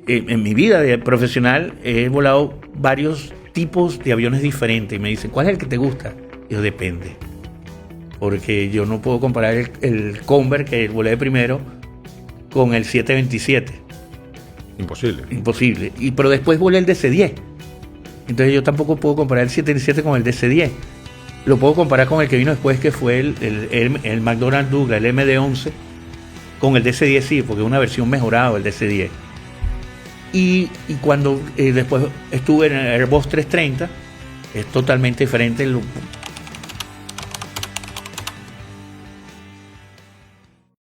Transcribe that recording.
en mi vida profesional he volado varios tipos de aviones diferentes y me dicen, ¿cuál es el que te gusta? Y yo, depende. Porque yo no puedo comparar el Convair que volé de primero con el 727. Imposible. Pero después volé el DC-10. Entonces yo tampoco puedo comparar el 727 con el DC-10. Lo puedo comparar con el que vino después, que fue el McDonnell Douglas, el MD-11, con el DC-10, sí, porque es una versión mejorada del DC-10. Y cuando después estuve en el Airbus 330, es totalmente diferente.